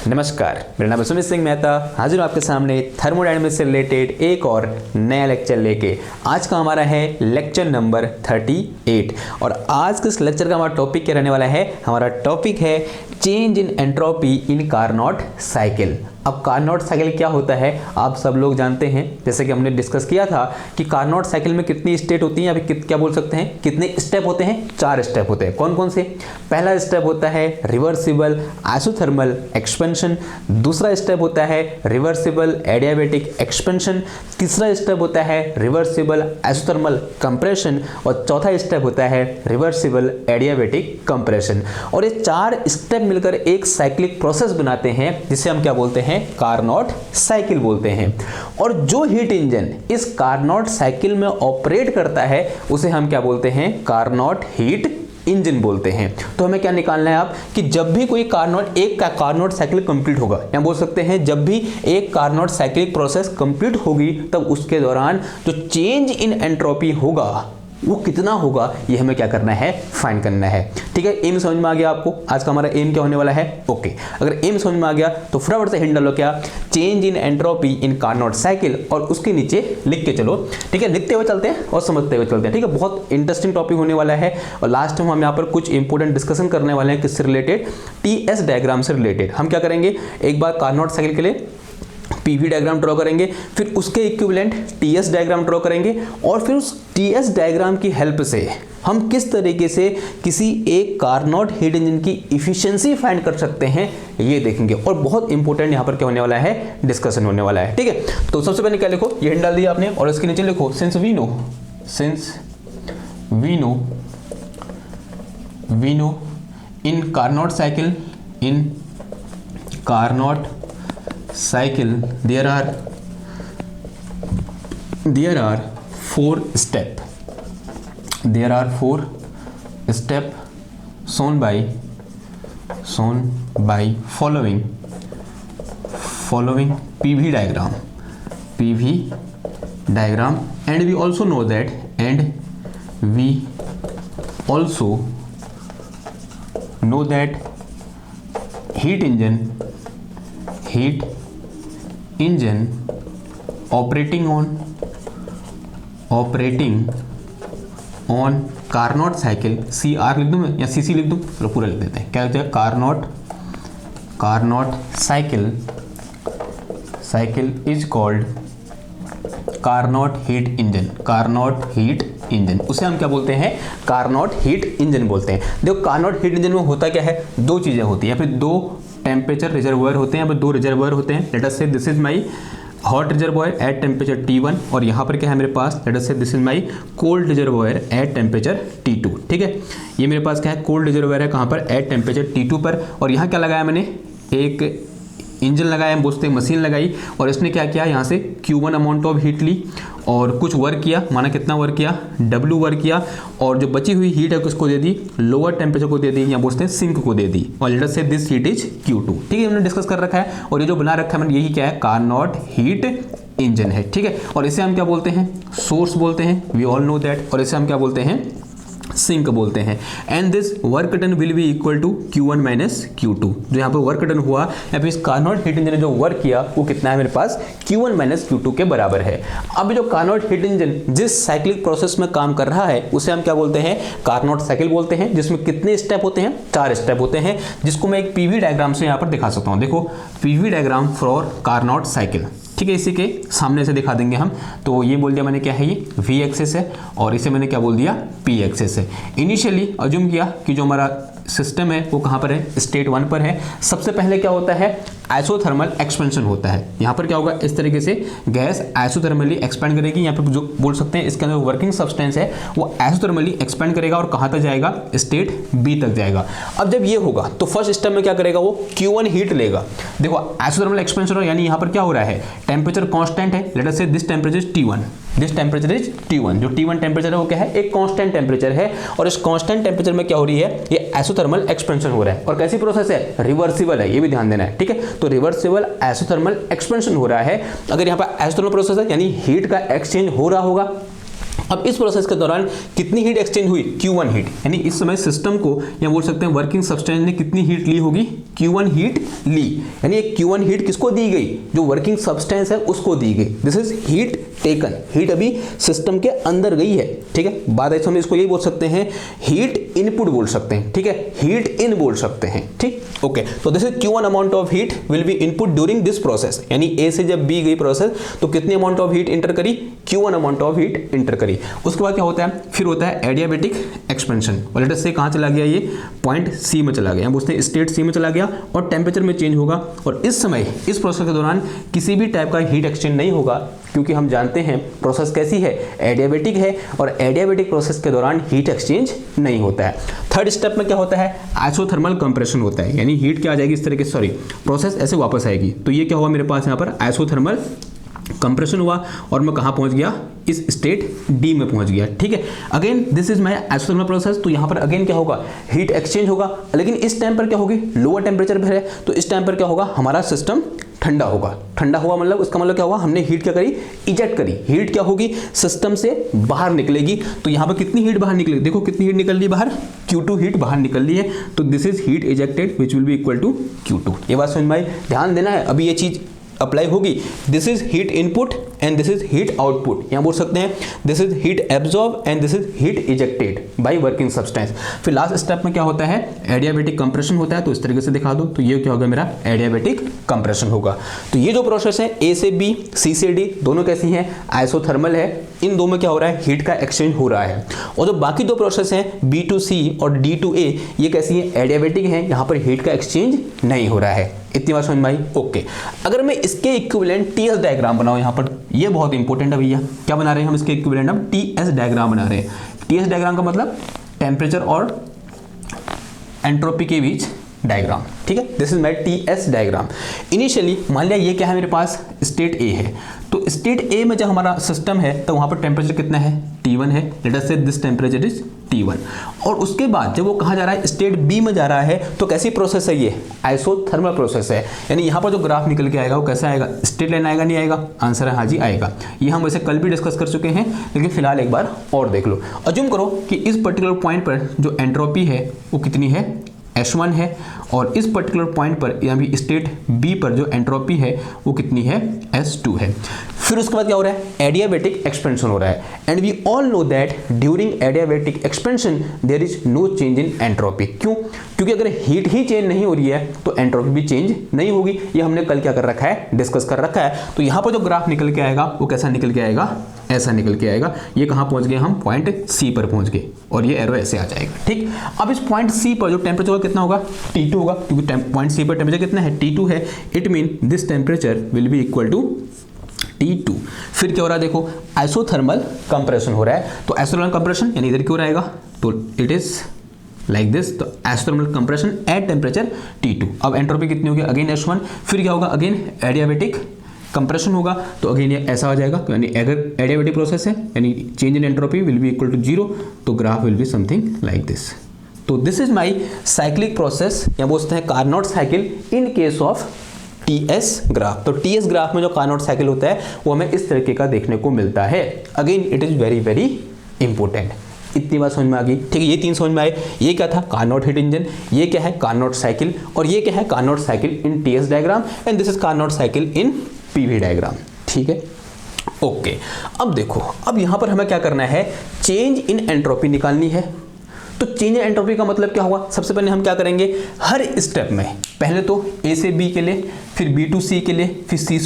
नमस्कार, मेरा नाम है सुमित सिंह मेहता। हाजिर हूँ आपके सामने थर्मोडायनेमिक्स से रिलेटेड एक और नया लेक्चर लेके। आज का हमारा है लेक्चर नंबर 38 और आज के इस लेक्चर का हमारा टॉपिक क्या रहने वाला है? हमारा टॉपिक है change in entropy in Carnot cycle. अब कार्नोट साइकिल क्या होता है आप सब लोग जानते हैं, जैसे कि हमने डिस्कस किया था कि कार्नोट साइकिल में कितनी स्टेट होती हैं, या फिर क्या बोल सकते हैं कितने स्टेप होते हैं? 4 स्टेप होते हैं। कौन कौन से? पहला स्टेप होता है रिवर्सिबल आइसोथर्मल एक्सपेंशन, दूसरा स्टेप होता है रिवर्सिबल एडियाबैटिक एक्सपेंशन, तीसरा स्टेप होता है रिवर्सिबल आइसोथर्मल कंप्रेशन और चौथा स्टेप होता है रिवर्सिबल एडियाबैटिक कंप्रेशन। और ये 4 स्टेप मिलकर एक साइक्लिक प्रोसेस बनाते हैं जिसे हम क्या बोलते हैं? कार्नोट साइकिल बोलते हैं। और जो हीट इंजन इस कार्नोट साइकिल में ऑपरेट करता है उसे हम क्या बोलते हैं? कार्नोट हीट इंजन बोलते हैं। तो हमें क्या निकालना है आप कि जब भी कोई एक का कार्नोट साइकिल कंप्लीट होगा, या बोल सकते हैं जब भी एक कार्नोट साइक्लिक प्रोसेस कंप्लीट होगी तब उसके दौरान जो चेंज इन एंट्रोपी होगा वो कितना होगा, ये हमें क्या करना है? फाइंड करना है। ठीक है, एम समझ में आ गया आपको? आज का हमारा एम क्या होने वाला है? ओके, अगर एम समझ में आ गया तो फटाफट से हिंट डालो क्या? Change in entropy in Carnot cycle और उसके नीचे लिख के चलो। ठीक है, लिखते हुए चलते हैं और समझते हुए चलते हैं। ठीक है, बहुत इंटरेस्टिंग टॉपिक होने वाला है। और लास्ट में हम यहाँ पर कुछ इंपॉर्टेंट डिस्कशन करने वाले हैं किससे रिलेटेड? टीएस डायग्राम से रिलेटेड। हम क्या करेंगे, एक बार कार्नोट साइकिल के लिए पीवी डायग्राम ड्रॉ करेंगे, फिर उसके इक्विवेलेंट टीएस डायग्राम ड्रॉ करेंगे और फिर उस टीएस डायग्राम की हेल्प से हम किस तरीके से किसी एक कार्नोट हीट इंजन की इफिशिएंसी फाइंड कर सकते हैं ये देखेंगे। और बहुत इंपॉर्टेंट यहाँ पर क्या होने वाला है? डिस्कशन होने वाला है। ठीक है, तो सबसे पहले क्या लिखो, ये हिंट डाल दिया आपने और इसके नीचे लिखो since we know in Carnot cycle there are 4 steps shown by following PV diagram and we also know that heat engine operating on Carnot cycle, CR लिख दूं या CC लिख दूं? चलो पूरा लिख देते हैं। क्या कहते हैं? Carnot cycle is called Carnot heat engine. उसे हम क्या बोलते हैं? कार्नोट हीट इंजन बोलते हैं। देखो कार्नोट हीट इंजन में होता क्या है? 2 चीजें होती हैं, या फिर 2 टेम्परेचर रिजर्वायर होते हैं, या फिर 2 रिजर्वायर होते हैं। Late us say this is my hot reservoir at temperature T1 और यहाँ पर क्या है मेरे पास? Late us say this is my cold reservoir at temperature T2। ठीक है, ये मेरे पास क्या है? कोल्ड रिजर्वायर है। कहाँ पर? एट टेम्परेचर T2 पर। और यहाँ क्या लगाया मैंने? एक इंजन लगाया, हम बोलते हैं मशीन लगाई और इसने क्या किया? यहाँ से Q1 अमाउंट ऑफ हीट ली और कुछ वर्क किया। माना कितना वर्क किया? W वर्क किया। और जो बची हुई हीट है किसको दे दी? लोअर टेम्परेचर को दे दी, या बोलते हैं सिंक को दे दी। और late us say this heat is Q2। ठीक है, हमने डिस्कस कर रखा है और ये जो बना रखा है मैंने, यही क्या है? कार्नोट हीट इंजन है। ठीक है, और इसे हम क्या बोलते हैं? सोर्स बोलते हैं, वी ऑल नो दैट। और इसे हम क्या बोलते हैं? सिंक बोलते हैं। And this work done will be equal to Q1 minus Q2। जो यहाँ पर वर्क डन हुआ या फिर इस कार्नोट हीट इंजन ने जो वर्क किया वो कितना है मेरे पास? Q1 माइनस Q2 के बराबर है। अब जो कार्नोट हीट इंजन जिस साइक्लिक प्रोसेस में काम कर रहा है उसे हम क्या बोलते हैं? कार्नोट साइकिल बोलते हैं, जिसमें कितने स्टेप होते हैं? 4 स्टेप होते हैं, जिसको मैं एक पीवी डायग्राम से यहाँ पर दिखा सकता हूँ। देखो PV diagram for Carnot cycle. ठीक है, इसी के सामने से दिखा देंगे हम। तो ये बोल दिया मैंने क्या है? ये V एक्सिस है और इसे मैंने क्या बोल दिया? P एक्सिस है। इनिशियली अज्यूम किया कि जो हमारा सिस्टम है वो कहाँ पर है? स्टेट 1 पर है। सबसे पहले क्या होता है? आइसोथर्मल एक्सपेंशन होता है। यहाँ पर क्या होगा? इस तरीके से गैस आइसोथर्मली एक्सपेंड करेगी। यहाँ पर जो बोल सकते हैं इसके अंदर वर्किंग सब्सटेंस है वो आइसोथर्मली एक्सपेंड करेगा और कहाँ तक जाएगा? स्टेट B तक जाएगा। अब जब ये होगा तो फर्स्ट स्टेप में क्या करेगा? वो Q1 हीट लेगा। देखो आइसोथर्मल एक्सपेंशन यानी यहाँ पर क्या हो रहा है? टेम्परेचर कांस्टेंट है। Late us say this temperature is T1। जो T1 टेम्परेचर है वो क्या है? एक कांस्टेंट टेम्परेचर है और इस कांस्टेंट टेम्परेचर में क्या हो रही है? ये आइसोथर्मल एक्सपेंशन हो रहा है। और कैसी प्रोसेस है? रिवर्सिबल है, ये भी ध्यान देना है। ठीक है, तो रिवर्सिबल आइसोथर्मल एक्सपेंशन हो रहा है। अगर यहाँ पर आइसोथर्मल प्रोसेस है यानी हीट का एक्सचेंज हो रहा होगा अब इस प्रोसेस के दौरान कितनी हीट एक्सचेंज हुई, Q1 हीट, यानी इस समय सिस्टम को या बोल सकते हैं वर्किंग सब्सटेंस ने कितनी हीट ली होगी, Q1 हीट ली, यानी एक Q1 हीट किसको दी गई, जो वर्किंग सब्सटेंस है उसको दी गई। This is heat taken, heat अभी सिस्टम के अंदर गई है, ठीक है। बाद में इसको यही बोल सकते हैं हीट इनपुट बोल सकते हैं, ठीक है, हीट इन बोल सकते हैं, ठीक, ओके। तो this is Q1 amount of heat will be input during this process, यानी ए से जब बी गई प्रोसेस तो कितनी अमाउंट ऑफ हीट इंटर करी, Q1 amount of heat inter करी। उसके बाद क्या होता है, फिर होता है एडियाबेटिक एक्सपेंशन, और लेट अस से कहाँ चला गया, ये पॉइंट सी में चला गया, हम बोलते हैं स्टेट सी में चला गया और टेम्परेचर में चेंज होगा। और इस समय इस प्रोसेस के दौरान किसी भी टाइप का हीट एक्सचेंज नहीं होगा, क्योंकि हम जानते हैं प्रोसेस कैसी है, एडियाबेटिक है, और एडियाबेटिक प्रोसेस के दौरान हीट एक्सचेंज नहीं होता है। थर्ड स्टेप में क्या होता है, आइसोथर्मल कंप्रेशन होता है, यानी हीट क्या आ जाएगी इस तरीके से, सॉरी प्रोसेस ऐसे वापस आएगी। तो ये क्या हुआ मेरे पास यहाँ पर, आइसोथर्मल कंप्रेशन हुआ और मैं कहाँ पहुंच गया, इस स्टेट डी में पहुंच गया, ठीक है। Again this is my isothermal process, तो यहाँ पर अगेन क्या होगा, हीट एक्सचेंज होगा, लेकिन इस टाइम पर क्या होगी, लोअर टेम्परेचर पर है, तो इस टाइम पर क्या होगा, हमारा सिस्टम ठंडा होगा। ठंडा हुआ मतलब उसका मतलब क्या हुआ, हमने हीट क्या करी, इजेक्ट करी। हीट क्या होगी, सिस्टम से बाहर निकलेगी। तो यहाँ पर कितनी हीट बाहर निकलेगी, देखो कितनी हीट निकल रही बाहर, Q2 हीट बाहर निकल रही है। तो this is heat ejected which will be equal to Q2। ये बात समझ में आई, ध्यान देना है, अभी ये चीज अप्लाई होगी। This is heat input and this is heat output, यहाँ बोल सकते हैं this is heat absorb and this is heat ejected by working substance. फिर लास्ट स्टेप में क्या होता है, एडियाबेटिक कंप्रेशन होता है। तो इस तरीके से दिखा दो, तो ये क्या होगा, मेरा एडियाबेटिक कंप्रेशन होगा। तो ये जो प्रोसेस है ए से बी, सी से डी, दोनों कैसी हैं, आइसोथर्मल है। इन दो में क्या हो रहा है, हीट का एक्सचेंज हो रहा है। और जो बाकी दो प्रोसेस हैं बी टू सी और डी टू ए, ये कैसी है, एडियाबेटिक है, यहाँ पर हीट का एक्सचेंज नहीं हो रहा है। इतनी बात समझ में आई, ओके। अगर मैं इसके इक्विवेलेंट टीएस डायग्राम बनाऊं, यहाँ पर ये बहुत इंपॉर्टेंट है भैया, क्या बना रहे हैं हम, इसके इक्विवेलेंट हम टीएस डायग्राम बना रहे हैं। टीएस डायग्राम का मतलब टेम्परेचर और एंट्रोपी के बीच डायग्राम, ठीक है। This is my TS diagram. Initially मान लिया ये क्या है, मेरे पास स्टेट ए है, तो स्टेट ए में जब हमारा सिस्टम है तो वहां पर टेम्परेचर कितना है, T1 है, late us say this temperature is T1। और उसके बाद जब वो कहाँ जा रहा है, स्टेट बी में जा रहा है, तो कैसी प्रोसेस है ये, आइसोथर्मल प्रोसेस है। यानी यहाँ पर जो ग्राफ निकल के आएगा वो कैसा आएगा, स्ट्रेट लाइन आएगा, नहीं आएगा, आंसर है हाँ जी आएगा। ये हम वैसे कल भी डिस्कस कर चुके हैं, लेकिन फिलहाल एक बार और देख लो। अज्यूम करो कि इस पर्टिकुलर पॉइंट पर जो एंट्रोपी है वो कितनी है, S1 है, और इस पर्टिकुलर पॉइंट पर यानी स्टेट बी पर जो एंट्रोपी है वो कितनी है, S2 है। फिर उसके बाद क्या हो रहा है, एडियाबेटिक एक्सपेंशन हो रहा है। And we all know that during adiabatic expansion there is no change in entropy. क्यों, क्योंकि अगर हीट ही चेंज नहीं हो रही है तो एंट्रोपी भी चेंज नहीं होगी। ये हमने कल क्या कर रखा है, डिस्कस कर रखा है। तो यहाँ पर जो ग्राफ निकल के आएगा वो कैसा निकल के आएगा, ऐसा निकल के आएगा। ये कहाँ पहुंच गए हम, पॉइंट सी पर पहुंच गए, और ये एरो ऐसे आ जाएगा, ठीक। अब इस पॉइंट सी पर जो टेम्परेचर कितना होगा, T2 होगा, क्योंकि पॉइंट सी पर टेम्परेचर कितना है, T2 है। It mean this temperature will be equal to T2। फिर क्या हो रहा है, देखो आइसोथर्मल कंप्रेशन हो रहा है। तो आइसोथर्मल कंप्रेशन यानी इधर क्यों रहेगा, तो इट इज लाइक दिस। तो isothermal compression at temperature T2। अब एंट्रोपी कितनी होगी, अगेन S1। फिर क्या होगा, अगेन एडियाबेटिक कंप्रेशन होगा, तो अगेन ये ऐसा आ जाएगा। यानी अगर एडियाबेटिक प्रोसेस है यानी change in entropy will be equal to 0, तो graph will be something like this. तो this is my cyclic process, या बोलते हैं Carnot cycle in case of TS graph. तो टीएस ग्राफ में जो कार्नोट साइकिल होता है वो हमें इस तरीके का देखने को मिलता है। Again it is very very important. इतनी बात समझ में आ गई, ठीक है। ये तीन समझ में आए, ये क्या था, कार्नोट हीट इंजन, ये क्या है, कार्नोट साइकिल, और ये क्या है, Carnot cycle in TS diagram, and this is Carnot cycle in PV diagram, ठीक है, ओके। अब देखो, अब यहां पर हमें क्या करना है, चेंज इन एंट्रोपी निकालनी है। तो चेंज इन एंट्रोपी का मतलब क्या हुआ, सबसे पहले हम क्या करेंगे, हर स्टेप में पहले तो ए से बी के लिए, फिर बी टू सी के लिए, फिर सी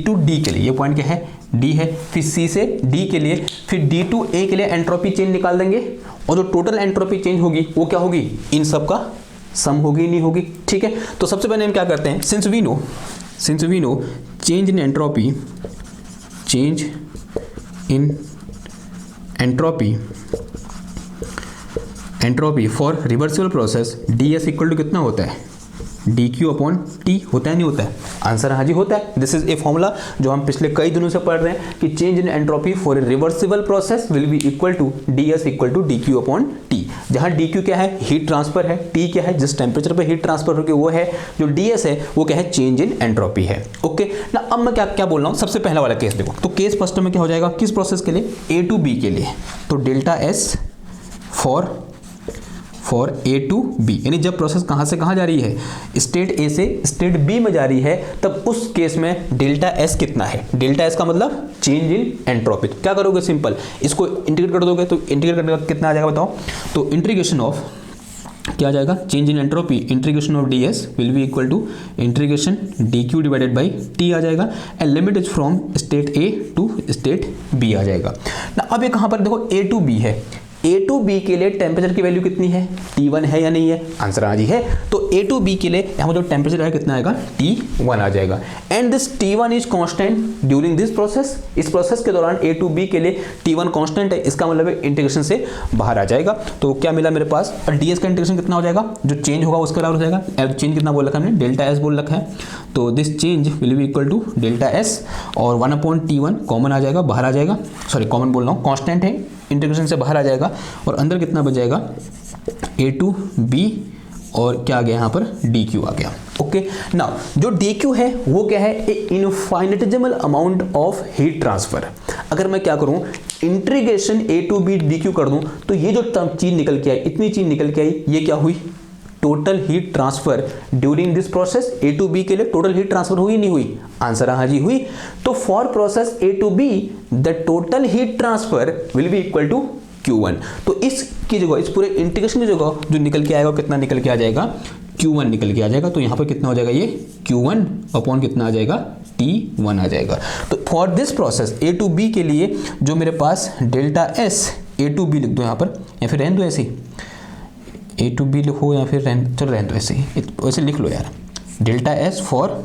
टू डी के लिए, ये पॉइंट क्या है, डी है, फिर सी से डी के लिए, फिर डी टू ए के लिए एंट्रोपी चेंज निकाल देंगे। और जो टोटल एंट्रोपी चेंज होगी वो क्या होगी, इन सब का सम होगी, नहीं होगी, ठीक है। तो सबसे पहले हम क्या करते हैं, since we know change in entropy, change in entropy for reversible process, ds equal to कितना होता है, डी क्यू अपॉन टी होता है नहीं होता है? आंसर हाँ जी होता है। दिस इज ए फॉर्मूला जो हम पिछले कई दिनों से पढ़ रहे हैं कि change in entropy for a reversible process will be equal to d s equal to d q upon T, जहां डी क्यू क्या है? हीट ट्रांसफर है। टी क्या है? जिस टेम्परेचर पे हीट ट्रांसफर होगी वो है। जो डी एस है वो क्या है? चेंज इन एंट्रोपी है। ओके ना, अब मैं क्या क्या बोल रहा हूँ, सबसे पहला वाला केस देखो। तो केस फर्स्ट में क्या हो जाएगा? किस प्रोसेस के लिए? ए टू बी के लिए। तो delta S for A to B, यानी जब प्रोसेस कहां से कहां जा रही है? स्टेट ए से स्टेट बी में जा रही है, तब उस केस में डेल्टा एस कितना है? डेल्टा एस का मतलब चेंज इन एंट्रोपी। क्या करोगे? सिंपल, इसको इंटीग्रेट कर दोगे तो इंटीग्रेट करने का कितना आ जाएगा बताओ? तो इंटीग्रेशन ऑफ क्या आ जाएगा? Change in entropy integration of D S will be equal to integration D Q divided by T आ जाएगा, and limit is from state A to state B आ जाएगा ना। अब ये कहां पर देखो? ए टू बी है। ए टू बी के लिए टेम्परेचर की वैल्यू कितनी है? T1 है या नहीं है? आंसर हाँ जी है। तो ए टू बी के लिए यहाँ जो टेम्परेचर है कितना आएगा? T1 आ जाएगा। And this T1 is constant during this process. इस प्रोसेस के दौरान ए टू बी के लिए T1 कांस्टेंट है, इसका मतलब इंटीग्रेशन से बाहर आ जाएगा। तो क्या मिला मेरे पास? और डी एस का इंटीग्रेशन कितना हो जाएगा? जो चेंज होगा उसके बराबर हो जाएगा। चेंज कितना बोल रखा है हमने? डेल्टा एस बोल रखा है। तो this change will be equal to delta S, और 1/T1 कॉमन आ जाएगा, बाहर आ जाएगा। सॉरी कॉमन बोल रहा हूँ, कॉन्स्टेंट है, इंटीग्रेशन से बाहर आ जाएगा। और अंदर कितना बच जाएगा? ए टू बी, और क्या आ गया यहाँ पर? डी क्यू आ गया। ओके नाउ जो डी क्यू है वो क्या है? A infinitesimal amount of heat transfer. अगर मैं क्या करूँ? Integration A to B d q कर दूँ, तो ये जो चीज निकल के आई, इतनी चीज निकल के आई, ये क्या हुई? Total heat transfer during this process. A to B के लिए टोटल हीट ट्रांसफर हुई नहीं हुई? आंसर हाँ जी हुई। तो for process A to B the total heat transfer will be equal to Q1। तो इसकी जगह, इस पूरे इंटीग्रेशन की जगह जो निकल के आएगा कितना निकल के आ जाएगा? Q1 निकल के आ जाएगा। तो यहाँ पर कितना हो जाएगा? ये Q1 अपॉन कितना आ जाएगा? T1 आ जाएगा। तो for this process A to B के लिए जो मेरे पास delta S A to B लिख दो यहाँ पर, या फिर रहने दो ऐसे ही, ए टू बी लिखो या फिर चलो रहने दो ऐसे ही, वैसे लिख लो यार। Delta S for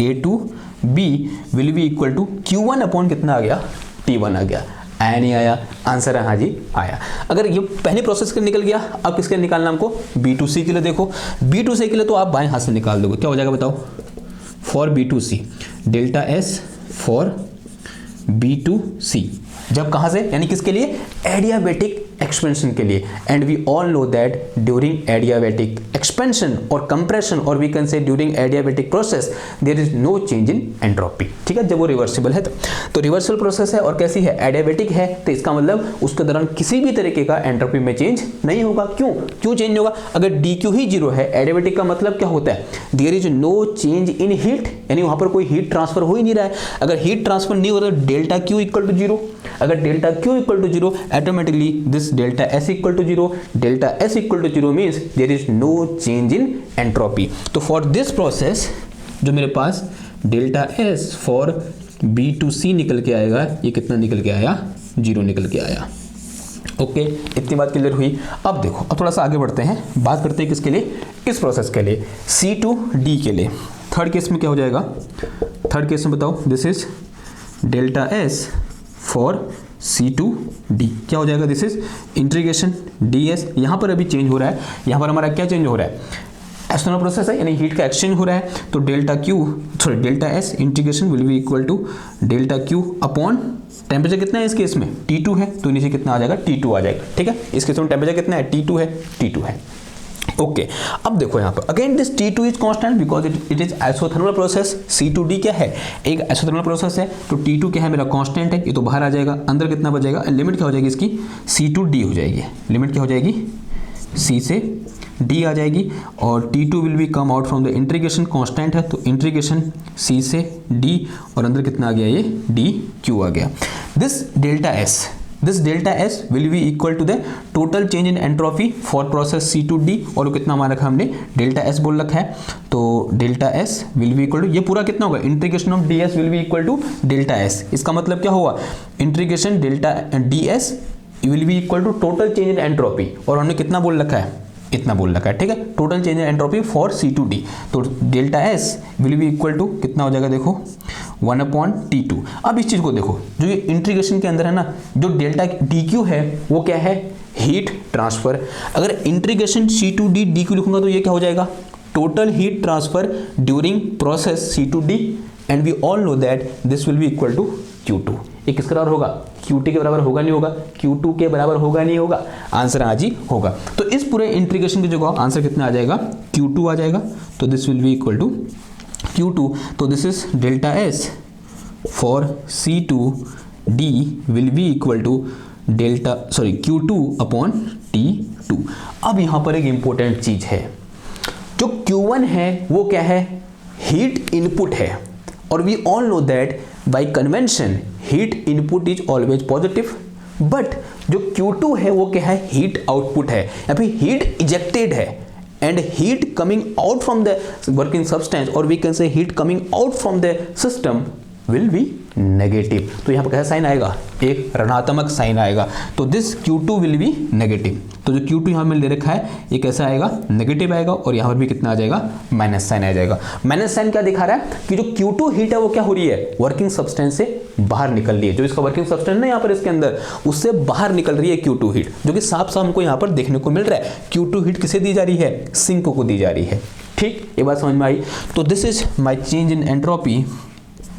A to B will be equal to Q1 upon कितना आ गया? T1 आ गया। आया नहीं आया? आंसर है हाँ जी आया। अगर ये पहले प्रोसेस के निकल गया, अब किसके निकालना हमको? B2C के लिए। देखो B2C के लिए तो आप बाएं हाथ से निकाल दोगे, क्या हो जाएगा बताओ? For B2C delta S for B2C, जब कहां से? यानी किसके लिए? एडियाबेटिक एक्सपेंशन के लिए। And we all know that during adiabatic expansion और कंप्रेशन, और we can say during adiabatic process there is no change in entropy. ठीक है, जब वो रिवर्सिबल है तो रिवर्सिबल प्रोसेस है और कैसी है? एडियाबेटिक है। तो इसका मतलब उसके दौरान किसी भी तरीके का एंट्रोपी में चेंज नहीं होगा। क्यों चेंज होगा? अगर डी क्यू ही जीरो है, एडियाबेटिक का मतलब क्या होता है? There is no change in heat, यानी वहां पर कोई हीट ट्रांसफर हो ही नहीं रहा है। अगर हीट ट्रांसफर नहीं हो रहा तो delta Q equal to zero. अगर delta Q equal to zero, automatically this delta S equal to zero. Delta S equal to zero means there is no change in entropy. तो for this process जो मेरे पास delta S for B2C निकल के आएगा, ये कितना निकल के आया? जीरो निकल के आया। ओके इतनी बात क्लियर हुई। अब देखो, अब थोड़ा सा आगे बढ़ते हैं, बात करते हैं किसके लिए? इस प्रोसेस के लिए, C2D के लिए। थर्ड केस में क्या हो जाएगा? थर्ड केस में बताओ, this is delta S for C2D, क्या हो जाएगा? This is integration DS। यहां पर अभी चेंज हो रहा है, यहां पर हमारा क्या चेंज हो रहा है? एक्सटर्नल प्रोसेस है, यानी हीट का एक्सचेंज हो रहा है। तो delta S integration will be equal to delta Q upon temperature कितना है इस केस में? T2 है, तो नीचे कितना आ जाएगा? T2 आ जाएगा। ठीक है, इस केस में टेम्परेचर कितना है? T2 है। ओके अब देखो यहाँ पर again this T2 is constant because it is isothermal process. C2D क्या है? एक आइसोथर्मल प्रोसेस है। तो T2 क्या है? मेरा कांस्टेंट है, ये तो बाहर आ जाएगा। अंदर कितना बचेगा? लिमिट क्या हो जाएगी इसकी? C2D हो जाएगी। लिमिट क्या हो जाएगी? C से D आ जाएगी। और T2 will be come out from the integration, constant है तो इंटीग्रेशन C से D, और अंदर कितना आ गया? ये DQ आ गया। This delta S will be equal to the total change in entropy for process C2D, और कितना मान रखा हमने? डेल्टा एस बोल रखा है। तो delta S will be equal to, ये पूरा कितना होगा? Integration of DS will be equal to delta S. इसका मतलब क्या हुआ? Integration delta DS will be equal to total change in entropy, और हमने कितना बोल रखा है? इतना बोल रखा है। ठीक है, total change in entropy for C2D। तो delta S will be equal to कितना हो जाएगा? देखो 1/T2। अब इस चीज को देखो, जो ये इंटीग्रेशन के अंदर है ना, जो डेल्टा DQ है वो क्या है? Heat transfer. अगर इंटीग्रेशन C2D DQ लिखूंगा तो ये क्या हो जाएगा? total heat transfer during process C2D and we all know that this will be equal to Q2। ये किसके बराबर होगा? Qt के बराबर होगा नहीं होगा? Q2 के बराबर होगा नहीं होगा? आंसर आज ही होगा। तो इस पूरे इंटीग्रेशन की जगह आंसर कितना आ जाएगा? Q2 आ जाएगा। तो this will be equal to Q2। तो this is delta S for C2D will be equal to Q2 upon T2। अब यहाँ पर एक इंपॉर्टेंट चीज है, जो Q1 है वो क्या है? हीट इनपुट है, और we all know that by convention heat input is always positive, but जो Q2 है वो क्या है? हीट आउटपुट है, या फिर हीट इजेक्टेड है, and heat coming out from the working substance, और we can say heat coming out from the system will be negative. तो यहाँ पर कैसा साइन आएगा? एक ऋणात्मक साइन आएगा। तो this Q2 will be negative. तो जो Q2 यहाँ में ले रखा है ये कैसा आएगा? नेगेटिव आएगा, और यहाँ पर भी कितना आ जाएगा? माइनस साइन आ जाएगा। माइनस साइन क्या दिखा रहा है कि जो Q2 हीट है वो क्या हो रही है? वर्किंग सब्सटेंस से बाहर निकल रही है। जो इसका वर्किंग सब्सटेंस ना यहाँ पर इसके अंदर, उससे बाहर निकल रही है Q2 हीट, जो कि साफ साफ हमको यहाँ पर देखने को मिल रहा है। Q2 हीट किसे दी जा रही है? सिंक को दी जा रही है। ठीक, ये बात समझ में आई। तो this is my change in entropy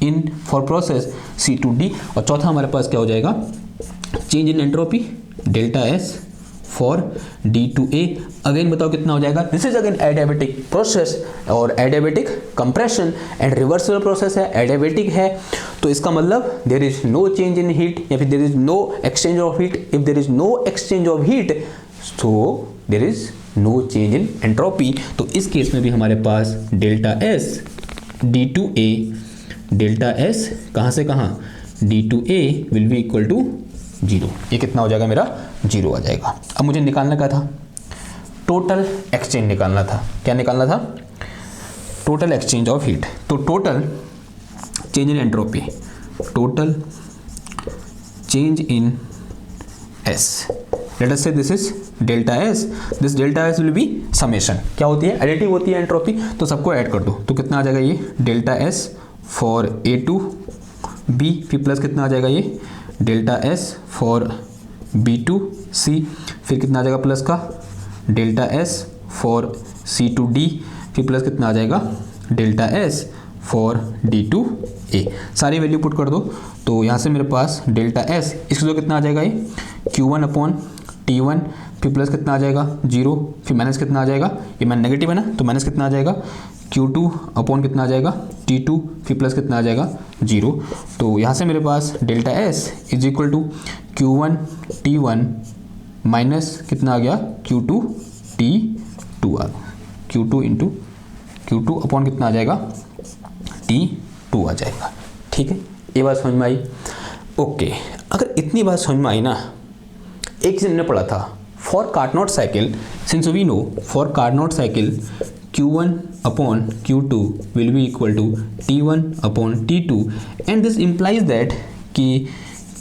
in for process C2D। और चौथा हमारे पास क्या हो जाएगा? Change in entropy delta S for D2A। Again बताओ कितना हो जाएगा? This is again adiabatic process, और adiabatic compression and reversible process है। एडियाबेटिक है तो इसका मतलब there is no change in heat, या फिर there is no exchange of heat. If there is no exchange of heat so there is no change in entropy. तो इस case में भी हमारे पास delta S D2A, delta S कहाँ से कहाँ? D2A will be equal to 0। ये कितना हो जाएगा? मेरा 0 आ जाएगा। अब मुझे निकालना क्या था? टोटल एक्सचेंज निकालना था। क्या निकालना था? Total exchange of heat. तो total change in entropy, total change in S, let us say this is delta S। This delta S will be summation. क्या होती है? एडिटिव होती है एंट्रोपी, तो सबको ऐड कर दो। तो कितना आ जाएगा? ये डेल्टा S फॉर A2B, फिर प्लस कितना आ जाएगा? ये डेल्टा S फॉर B2C, फिर कितना आ जाएगा प्लस का? डेल्टा S फॉर C2D, फिर प्लस कितना आ जाएगा? Delta S for D2A। सारी वैल्यू पुट कर दो। तो यहाँ से मेरे पास डेल्टा S, इसको कितना आ जाएगा? ये Q1 अपॉन T1, फिर प्लस कितना आ जाएगा? 0, फिर माइनस कितना आ जाएगा? ये मैंने नेगेटिव है ना, तो माइनस कितना आ जाएगा? Q2 अपॉन कितना आ जाएगा? T2, फिर प्लस कितना आ जाएगा? 0। तो यहाँ से मेरे पास delta S is equal to Q1 T1 minus कितना आ गया? Q2 T2 आ Q2 इंटू Q2 अपॉन कितना आ जाएगा? T2 आ जाएगा। ठीक है, ये बात समझ में आई? ओके, अगर इतनी बात समझ में आई ना, एक चीज हमने पढ़ा था for Carnot cycle, since we know for Carnot cycle Q1 upon Q2 will be equal to T1 upon T2, and this implies that कि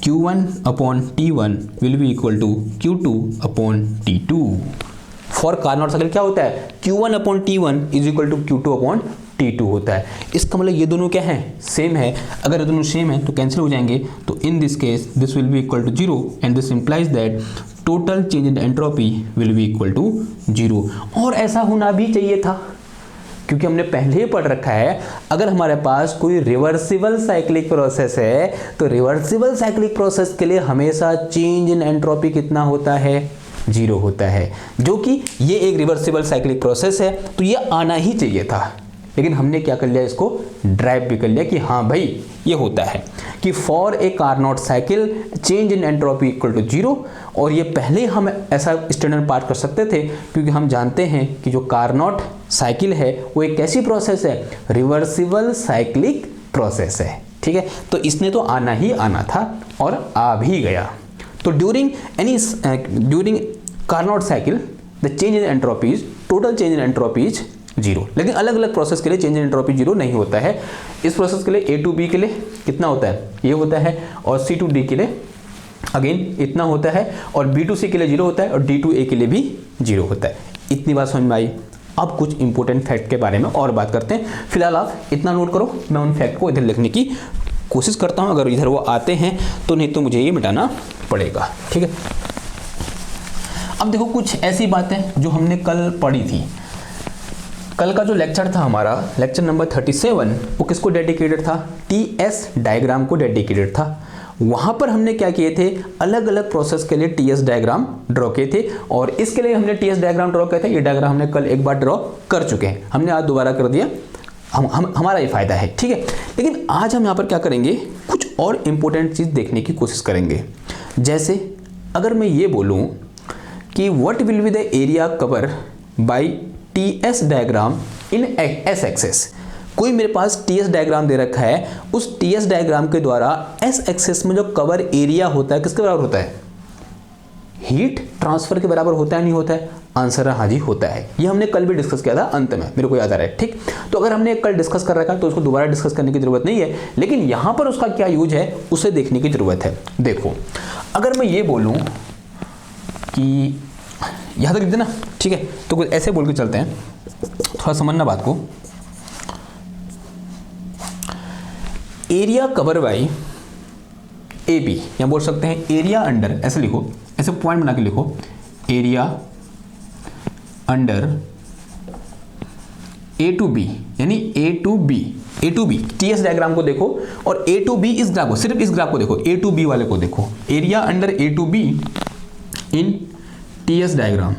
Q1 upon T1 will be equal to Q2 upon T2। For Carnot cycle क्या होता है? Q1 upon T1 is equal to Q2 upon T2 होता है। इसका मतलब ये दोनों क्या है? सेम है। अगर ये दोनों सेम है तो कैंसिल हो जाएंगे। तो in this case this will be equal to 0, and this implies that total change in entropy will be equal to 0। और ऐसा होना भी चाहिए था, क्योंकि हमने पहले ही पढ़ रखा है अगर हमारे पास कोई रिवर्सिबल साइक्लिक प्रोसेस है तो रिवर्सिबल साइक्लिक प्रोसेस के लिए हमेशा चेंज इन एंट्रोपी कितना होता है? 0 होता है। जो कि ये एक रिवर्सिबल साइक्लिक प्रोसेस है तो ये आना ही चाहिए था, लेकिन हमने क्या कर लिया? इसको ड्राइव भी कर लिया कि हाँ भाई ये होता है कि for a Carnot cycle change in entropy equal to 0। और ये पहले हम ऐसा स्टैंडर्ड पार्ट कर सकते थे, क्योंकि हम जानते हैं कि जो कार्नोट साइकिल है वो एक कैसी प्रोसेस है? रिवर्सिबल साइक्लिक प्रोसेस है। ठीक है, तो इसने तो आना ही आना था और आ भी गया। तो during Carnot cycle the change in entropy is total change in entropy is 0। लेकिन अलग अलग प्रोसेस के लिए चेंज इन एंट्रोपी 0 नहीं होता है। इस प्रोसेस के लिए A to B के लिए कितना होता है? ये होता है, और C to D के लिए अगेन इतना होता है, और B to C के लिए 0 होता है, और D to A के लिए भी 0 होता है। इतनी बात समझ में आई। अब कुछ इंपॉर्टेंट फैक्ट के बारे में और बात करते हैं। फिलहाल आप इतना नोट करो, मैं उन फैक्ट को इधर लिखने की कोशिश करता हूँ। अगर इधर वो आते हैं तो, नहीं तो मुझे ये मिटाना पड़ेगा। ठीक है, अब देखो कुछ ऐसी बातें जो हमने कल पढ़ी थी। कल का जो लेक्चर था हमारा, लेक्चर नंबर 37, वो किसको डेडिकेटेड था? टीएस डायग्राम को डेडिकेटेड था। वहाँ पर हमने क्या किए थे? अलग अलग प्रोसेस के लिए टीएस डायग्राम ड्रॉ किए थे, और इसके लिए हमने टीएस डायग्राम ड्रॉ किया था। ये डायग्राम हमने कल एक बार ड्रॉ कर चुके हैं, हमने आज दोबारा कर दिया, हमारा ये फायदा है, ठीक है। लेकिन आज हम यहाँ पर क्या करेंगे, कुछ और इंपॉर्टेंट चीज़ देखने की कोशिश करेंगे। जैसे अगर मैं ये बोलूँ कि what will be the area cover by TS diagram in S axis. कोई मेरे पास टीएस डायग्राम दे रखा है, उस टीएस डायग्राम के द्वारा एस एक्सेस में जो कवर एरिया होता है किसके बराबर होता है? हीट ट्रांसफर के बराबर होता है, नहीं होता है? आंसर है हाँ जी, होता है। ये हमने कल भी डिस्कस किया था, अंत में मेरे को याद आ रहा है, ठीक। तो अगर हमने कल डिस्कस कर रखा है तो उसको दोबारा डिस्कस करने की जरूरत नहीं है, लेकिन यहां पर उसका क्या यूज है उसे देखने की जरूरत है। देखो अगर मैं ये बोलूं कि यहां तक लिख देना, ठीक है, तो कुछ ऐसे बोल के चलते हैं, थोड़ा समझना बात को। Area cover by A B, या बोल सकते हैं एरिया अंडर, ऐसे लिखो, ऐसे पॉइंट बना के लिखो, area under A to B, यानी A to B TS diagram को देखो और ए टू बी इस ग्राफ को, सिर्फ इस ग्राफ को देखो, ए टू बी वाले को देखो, area under A to B in TS diagram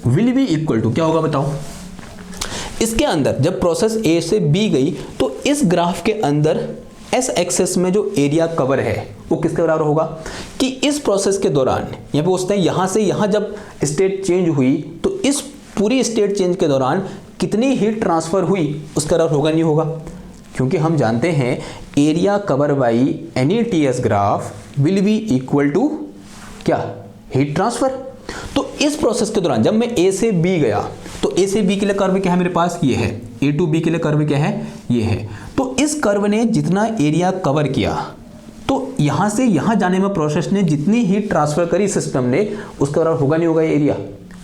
will be equal to क्या होगा बताओ? इसके अंदर जब प्रोसेस ए से बी गई तो इस ग्राफ के अंदर एस एक्सेस में जो एरिया कवर है वो किसके बराबर होगा? कि इस प्रोसेस के दौरान, यहाँ पे पूछते हैं यहां से यहां जब स्टेट चेंज हुई तो इस पूरी स्टेट चेंज के दौरान कितनी हीट ट्रांसफर हुई उसका बराबर होगा, नहीं होगा? क्योंकि हम जानते हैं area cover by any TS graph will be equal to क्या? Heat transfer. तो इस प्रोसेस के दौरान जब मैं ए से बी गया तो ए से बी के लिए कर्व क्या है मेरे पास? ये है। ए टू बी के लिए कर्व क्या है? ये है। तो इस कर्व ने जितना एरिया कवर किया तो यहां से यहां जाने में प्रोसेस ने जितनी हीट ट्रांसफर करी सिस्टम ने उसके बराबर होगा, नहीं होगा ये एरिया?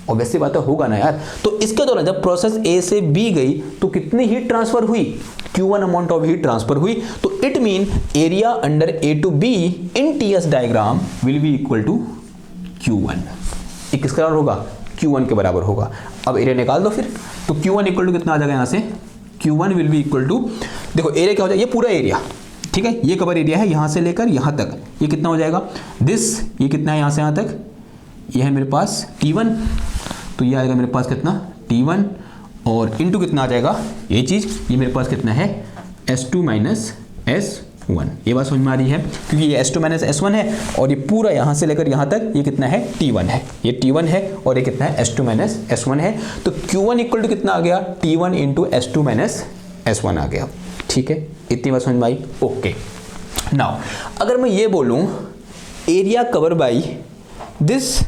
ऑब्वियसली बात है, होगा ना यार। तो इसके दौरान जब प्रोसेस ए से बी गई तो कितनी हीट ट्रांसफर हुई? Q1 amount of heat transfer हुई। तो it mean area under A to B in TS diagram will be equal to Q1। ये किसके बराबर होगा? Q1 के बराबर होगा। अब एरिया निकाल दो फिर, तो Q1 इक्वल टू कितना आ जाएगा यहाँ से? Q1 will be equal to, देखो एरिया क्या हो जाएगा, ये पूरा एरिया, ठीक है, ये कवर एरिया है यहाँ से लेकर यहाँ तक, ये कितना हो जाएगा? दिस, ये कितना है यहाँ से यहाँ तक? ये है मेरे पास T1, तो ये आएगा मेरे पास कितना? T1, और इनटू कितना आ जाएगा ये चीज़, ये मेरे पास कितना है? S2 minus S1। ये बात समझ में आ रही है, क्योंकि ये S2 माइनस S1 है और ये पूरा यहाँ से लेकर यहाँ तक ये कितना है? T1 है। ये T1 है और ये कितना है? S2 माइनस S1 है। तो Q1 इक्वल टू कितना आ गया? T1 into S2 minus S1 आ गया, ठीक है। इतनी बात समझ में आई? ओके। नाउ अगर मैं ये बोलूँ area cover by this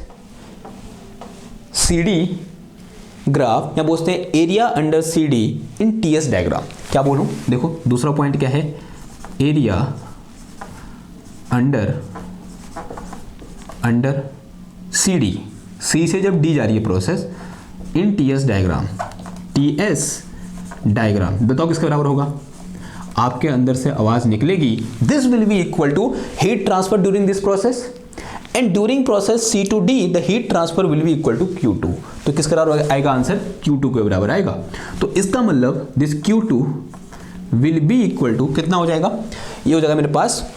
CD graph, या बोलते हैं एरिया अंडर CD इन टीएस डायग्राम, क्या बोलूं? देखो दूसरा पॉइंट क्या है? एरिया अंडर CD, C से जब D जा रही है प्रोसेस, इन टीएस डायग्राम बताओ किसके बराबर होगा? आपके अंदर से आवाज निकलेगी, this will be equal to heat transfer during this process and during process C to D the heat transfer will be equal to Q2। तो किसके बराबर आएगा आंसर? Q2 के बराबर आएगा। तो इसका मतलब this Q2 will be equal to कितना हो जाएगा? ये हो जाएगा मेरे पास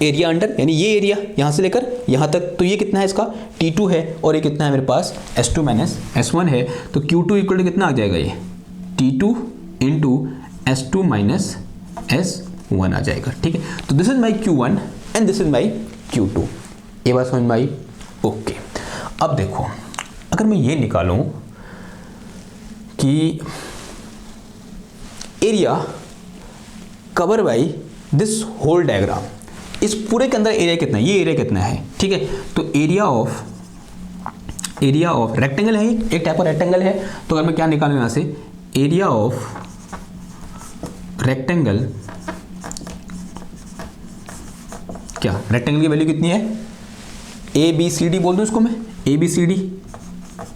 एरिया अंडर, यानी ये एरिया यहाँ से लेकर यहाँ तक, तो ये कितना है इसका? T2 है, और ये कितना है मेरे पास? S2 माइनस S1 है। तो Q2 इक्वल टू कितना आ जाएगा? ये T2 into S2 minus S1 आ जाएगा, ठीक है। तो this is my Q1 and this is my Q2। ये बात समझ में आई? ओके। अब देखो अगर मैं ये निकालूं कि area cover by this whole diagram, इस पूरे के अंदर एरिया कितना है? ये एरिया कितना है, ठीक है। तो एरिया ऑफ रेक्टेंगल है, एक टाइप का रेक्टेंगल है। तो अगर मैं क्या निकालूं यहां से, एरिया ऑफ रेक्टेंगल, क्या रेक्टेंगल की वैल्यू कितनी है? ABCD बोल दूं इसको मैं,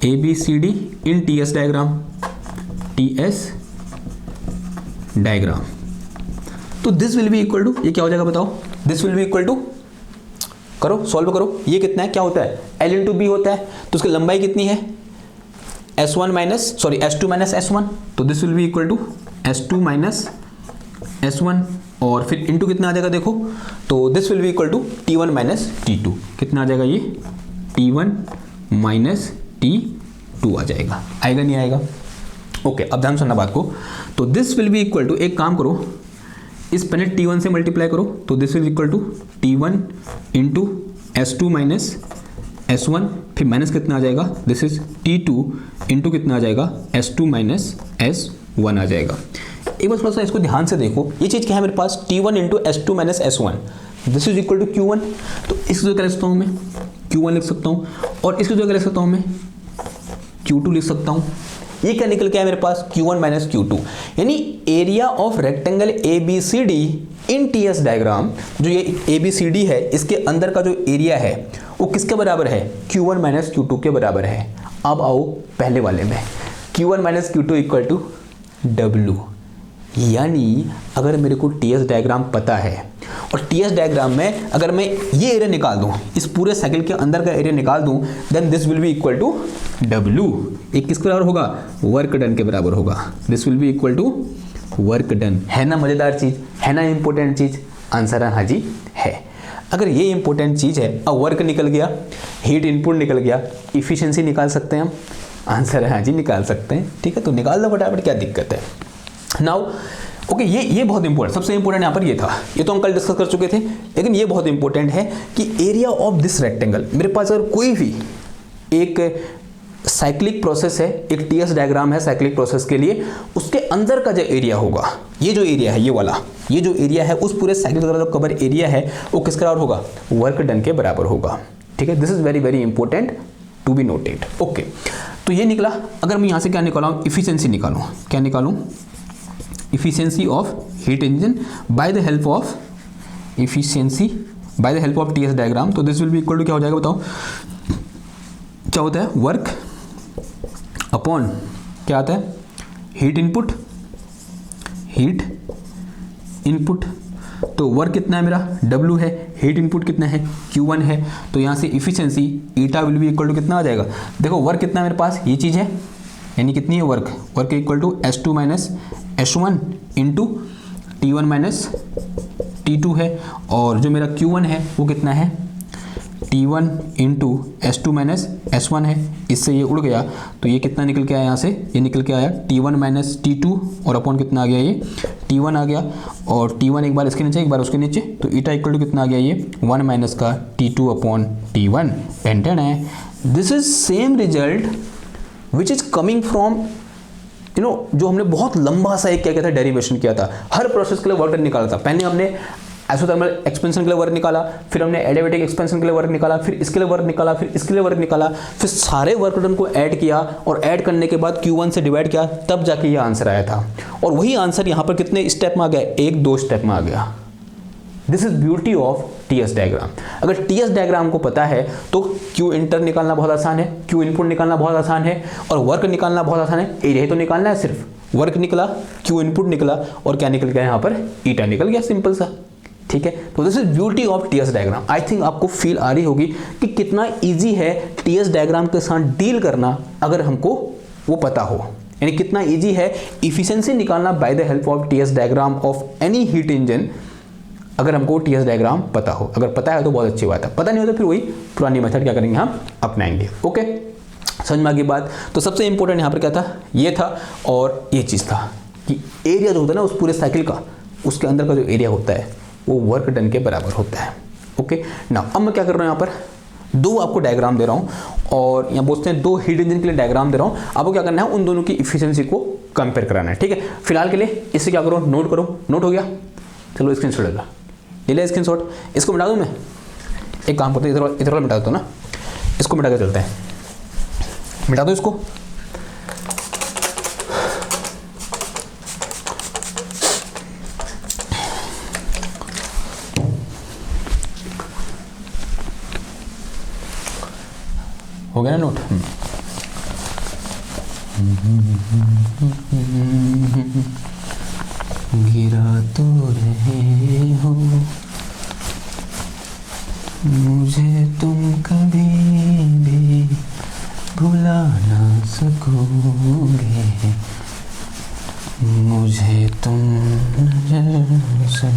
ABCD इन टीएस डायग्राम। तो this will be equal to, ये क्या हो जाएगा बताओ? This will be equal to, करो सॉल्व करो, ये कितना है? क्या होता है? L इंटू बी होता है, तो उसकी लंबाई कितनी है S2 माइनस S1, तो this will be equal to S2 minus S1, और फिर इंटू कितना आ जाएगा देखो, तो this will be equal to T1 minus T2, कितना आ जाएगा ये T1 माइनस T2 आ जाएगा, आएगा नहीं आएगा? ओके, अब ध्यान सुनना बात को, तो this will be equal to, एक काम करो, इस पहले T1 से मल्टीप्लाई करो, तो this will equal to T1 into S2 minus S1, फिर माइनस कितना आ जाएगा, दिस इज T2 इंटू कितना आ जाएगा S2 माइनस S1 आ जाएगा। एक बार थोड़ा सा इसको ध्यान से देखो, ये चीज़ क्या है मेरे पास, T1 into S2 minus S1, this is equal to Q1, तो इसकी जगह लिख सकता हूँ मैं Q1 लिख सकता हूँ, और इसकी जगह लिख सकता हूँ मैं Q2 लिख सकता हूँ। ये क्या निकल के आया मेरे पास, Q1 माइनस Q2, यानी area of rectangle ABCD in TS diagram, जो ये ABCD है इसके अंदर का जो एरिया है वो किसके बराबर है, Q1 माइनस Q2 के बराबर है। अब आओ पहले वाले में, Q1 minus Q2 equal to W, यानी अगर मेरे को TS डायग्राम पता है और TS डायग्राम में अगर मैं ये एरिया निकाल दूं, इस पूरे साइकिल के अंदर का एरिया निकाल दूं, then this will be equal to W। एक किसके बराबर होगा, वर्क डन के बराबर होगा, this will be equal to work done. है ना मजेदार चीज, है ना इंपॉर्टेंट चीज? आंसर है हाँ जी है। अगर ये इंपॉर्टेंट चीज है, अब वर्क निकल गया, हीट इनपुट निकल गया, इफिशिएंसी निकाल सकते हैं हम? आंसर है हाँ जी निकाल सकते हैं। ठीक है, तो निकाल दो फटाफट, क्या दिक्कत है। नाउ ओके, ये बहुत इंपॉर्टेंट, सबसे इंपॉर्टेंट यहाँ पर ये था, ये तो हम कल डिस्कस कर चुके थे, लेकिन ये बहुत इंपॉर्टेंट है कि एरिया ऑफ दिस रेक्टेंगल, मेरे पास अगर कोई भी एक साइक्लिक प्रोसेस है, एक TS डायग्राम है साइक्लिक प्रोसेस के लिए, उसके अंदर का जो एरिया होगा, ये जो एरिया है ये वाला, ये जो एरिया है उस पूरे साइकिल का जो कवर एरिया है वो किसके बराबर होगा, वर्क डन के बराबर होगा। ठीक है, this is very very important to be noted. Okay, तो ये निकला। अगर मैं यहाँ से क्या निकालूँ, इफिशियंसी निकालूँ, क्या निकालूँ, efficiency of heat engine by the help of TS diagram, तो this will be equal to क्या हो जाएगा बताओ, क्या होता है, वर्क अपॉन क्या आता है, हीट इनपुट, तो वर्क कितना है मेरा W है, हीट इनपुट कितना है Q1 है, तो यहाँ से efficiency eta will be equal to कितना आ जाएगा, देखो वर्क कितना है मेरे पास, ये चीज़ है, यानी कितनी है work equal to S2 minus S1 into T1 minus T2 है, और जो मेरा Q1 है वो कितना है, T1 into S2 minus S1 है, इससे ये उड़ गया, तो ये कितना निकल के आया यहाँ से, ये निकल के आया T1 माइनस T2, और अपॉन कितना आ गया, ये T1 आ गया, और T1 एक बार इसके नीचे एक बार उसके नीचे, तो ईटा इक्वल टू कितना आ गया, ये 1 माइनस का T2 अपॉन T1। टेंशन है, this is same result which is coming from जो हमने बहुत लंबा सा एक क्या कहता है डेरिवेशन किया था, हर प्रोसेस के लिए वर्क डन निकाला था। पहले हमने आइसोथर्मल एक्सपेंशन के लिए वर्क निकाला, फिर हमने एडियाबैटिक एक्सपेंशन के लिए वर्क निकाला, फिर इसके लिए वर्क निकाला, फिर इसके लिए वर्क निकाला, फिर सारे वर्क डन को ऐड किया, और ऐड करने के बाद Q1 से डिवाइड किया, तब जाके ये आंसर आया था। और वही आंसर यहाँ पर कितने स्टेप में आ गया, 1-2 स्टेप में आ गया। This is beauty of TS diagram. अगर TS डायग्राम को पता है तो Q इंटर निकालना बहुत आसान है, Q इनपुट निकालना बहुत आसान है, और वर्क निकालना बहुत आसान है। एरिया तो निकालना है, सिर्फ वर्क निकला, Q इनपुट निकला, और क्या निकल गया यहाँ पर, ईटा निकल गया, सिंपल सा। ठीक है, तो this is beauty of TS diagram. I think आपको फील आ रही होगी कि कितना ईजी है TS डायग्राम के साथ डील करना, अगर हमको वो पता हो, यानी कितना ईजी है इफिशियंसी निकालना by the help of TS diagram of any heat engine, अगर हमको TS डायग्राम पता हो। अगर पता है तो बहुत अच्छी बात है, पता नहीं हो तो फिर वही पुरानी मेथड क्या करेंगे, हम अपनाएंगे। ओके, समझ में आ गई बात। तो सबसे इंपॉर्टेंट यहाँ पर क्या था, ये था, और ये चीज़ था कि एरिया जो होता है ना उस पूरे साइकिल का, उसके अंदर का जो एरिया होता है वो वर्क डन के बराबर होता है। ओके ना, अब मैं क्या कर रहा हूँ, यहाँ पर 2 आपको डायग्राम दे रहा हूँ, और यहाँ बोलते हैं 2 हीट इंजन के लिए डायग्राम दे रहा हूँ। आपको क्या करना है, उन दोनों की इफिशियंसी को कंपेयर कराना है। ठीक है, फिलहाल के लिए इससे क्या करो, नोट करो। नोट हो गया, चलो स्क्रीन शॉट लेगा, ले लिया स्क्रीन शॉट। इसको मिटा दूँ मैं, एक काम करते हैं, इधर वाला मिटा दो ना, इसको मिटा के चलते हैं, मिटा दो इसको। हो गया ना नोट। गिरा तो रहे हो मुझे तुम कभी भी भुला ना सकोगे, मुझे तुम नजर से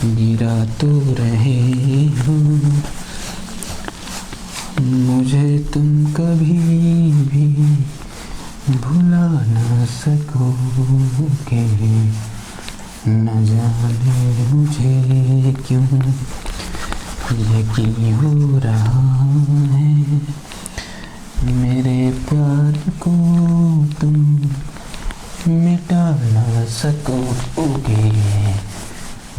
गिरा तो रहे हो, मुझे तुम कभी भी भुला ना सकोगे, न जाने मुझे क्यों यकीन हो रहा है, मेरे प्यार को तुम मिटा ना सकोगे,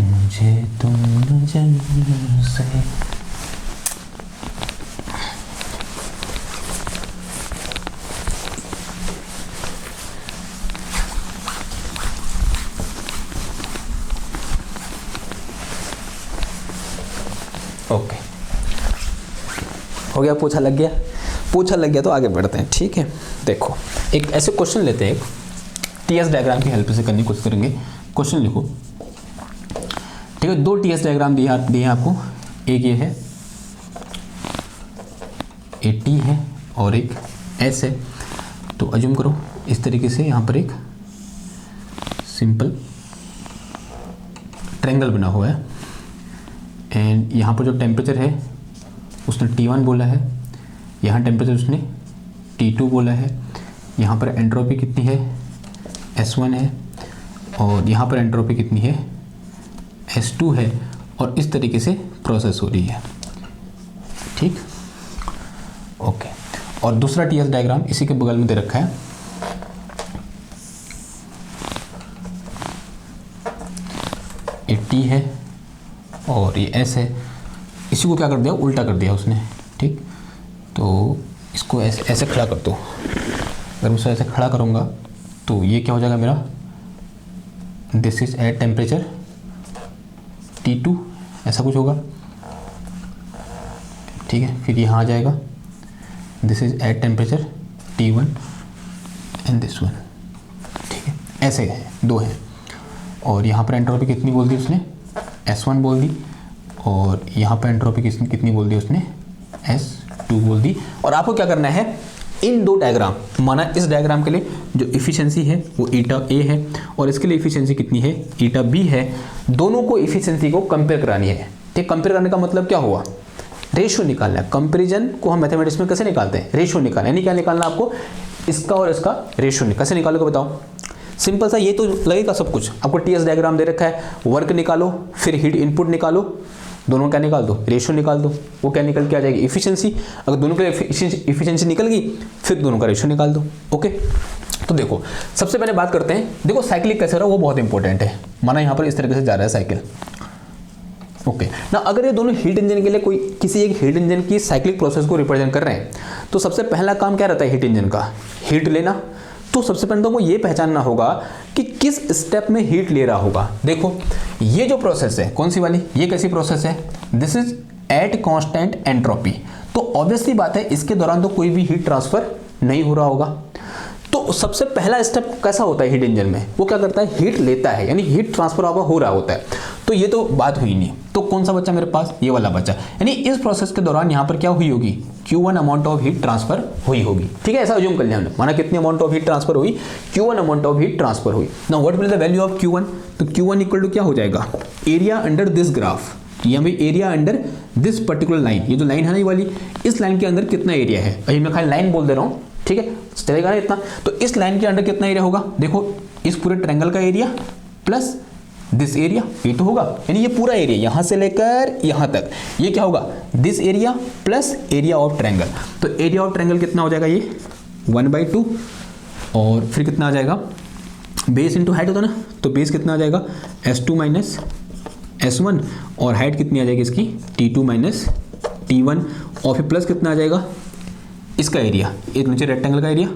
मुझे तुम नजर से। ओके, हो गया? पूछा लग गया? पूछा लग गया तो आगे बढ़ते हैं, ठीक है। देखो, एक ऐसे क्वेश्चन लेते हैं, टीएस डायग्राम की हेल्प से करने की कोशिश करेंगे। क्वेश्चन लिखो, ठीक है। दो टीएस डायग्राम दिए हैं आपको, एक ये है, एक टी है और एक एस है। तो अज्यूम करो इस तरीके से यहाँ पर एक सिंपल ट्रायंगल बना हुआ है, एंड यहाँ पर जो टेम्परेचर है उसने T1 बोला है, यहाँ टेम्परेचर उसने T2 बोला है, यहाँ पर एंट्रोपी कितनी है S1 है, और यहाँ पर एंट्रोपी कितनी है S2 है, और इस तरीके से प्रोसेस हो रही है, ठीक। ओके, और दूसरा टीएस डायग्राम इसी के बगल में दे रखा है, ये T है और ये S है। इसी को क्या कर दिया, उल्टा कर दिया उसने, ठीक। तो इसको ऐसे खड़ा कर दो। अगर मैं इसे ऐसे खड़ा करूँगा तो ये क्या हो जाएगा मेरा, this is at temperature T2, ऐसा कुछ होगा, ठीक है। फिर यहाँ आ जाएगा, this is at temperature T1 and this one, ठीक है। ऐसे है, दो हैं, और यहाँ पर एंट्रोपी कितनी बोल दी उसने, S1 बोल दी, और यहाँ पर एंट्रोपी कितनी बोल दी उसने, S2 बोल दी। और आपको क्या करना है, इन दो डायग्राम, माना इस डायग्राम के लिए जो इफिशिएंसी है वो ईटा ए है, और इसके लिए इफिशिएंसी कितनी है, ईटा बी है। दोनों को इफिशिएंसी को कंपेयर करानी है, ठीक। कंपेयर करने का मतलब क्या हुआ, रेशियो निकालना है। कंपेरिजन को हम मैथमेटिक्स में कैसे निकालते हैं, रेशियो निकालना, यानी क्या निकालना आपको, इसका और इसका रेशियो। कैसे निकालोगे बताओ, सिंपल सा, ये तो लगेगा सब कुछ। आपको टीएस डायग्राम दे रखा है, वर्क निकालो, फिर हीट इनपुट निकालो, दोनों क्या निकाल दो, रेशियो निकाल दो, वो क्या निकल के आ जाएगी, इफिशिएंसी। अगर दोनों के इफिशिएंसी निकल गई, फिर दोनों का रेशियो निकाल दो, ओके। तो देखो, सबसे पहले बात करते हैं, देखो साइक्लिक कैसे रहा वो बहुत इंपॉर्टेंट है। माना यहाँ पर इस तरीके से जा रहा है साइकिल, ओके ना। अगर ये दोनों हीट इंजन के लिए कोई किसी एक हीट इंजन की साइक्लिक प्रोसेस को रिप्रेजेंट कर रहे हैं, तो सबसे पहला काम क्या रहता है हीट इंजन का, हीट लेना। तो सबसे पहले तो वो ये पहचानना होगा कि किस स्टेप में हीट ले रहा होगा। देखो, ये जो प्रोसेस है, कौन सी वाली, ये कैसी प्रोसेस है, this is at constant entropy. तो ऑब्वियसली बात है, इसके दौरान तो कोई भी हीट ट्रांसफर नहीं हो रहा होगा। तो सबसे पहला स्टेप कैसा होता है हीट इंजन में, वो क्या करता है, हीट लेता है, यानी हीट ट्रांसफर हो रहा होता है। तो ये तो बात हुई नहीं, तो कौन सा बच्चा मेरे पास, ये वाला बच्चा, यानी इस प्रोसेस के दौरान यहाँ पर क्या हुई होगी, Q1 amount of heat transfer हुई होगी, ठीक है। ऐसा अज्यूम कर लिया हमने, माना कितनी अमाउंट ऑफ हीट ट्रांसफर हुई, Q1 amount of heat transfer हुई। Now what will the value of Q1, तो Q1 इक्वल टू क्या हो जाएगा, एरिया अंडर दिस ग्राफ, यहाँ पे area under this particular line, ये जो लाइन है ना ये वाली, इस लाइन के अंदर कितना एरिया है, अभी मैं खाली लाइन बोल दे रहा हूँ, ठीक है, चलेगा ना इतना। तो इस लाइन के अंदर कितना एरिया होगा, देखो इस पूरे ट्रायंगल का एरिया प्लस दिस एरिया, ये तो होगा, यानी ये पूरा एरिया यहां से लेकर यहां तक, ये क्या होगा, this area plus area of triangle. तो एरिया ऑफ ट्रायंगल कितना हो जाएगा, ये 1/2, और फिर कितना आ जाएगा, बेस इंटू हाइट होता ना, तो बेस कितना आ जाएगा, S2 माइनस S1, और हाइट कितनी आ जाएगी इसकी, T2 माइनस T1, और फिर प्लस कितना आ जाएगा, इसका एरिया, एक नीचे रेक्टेंगल का एरिया,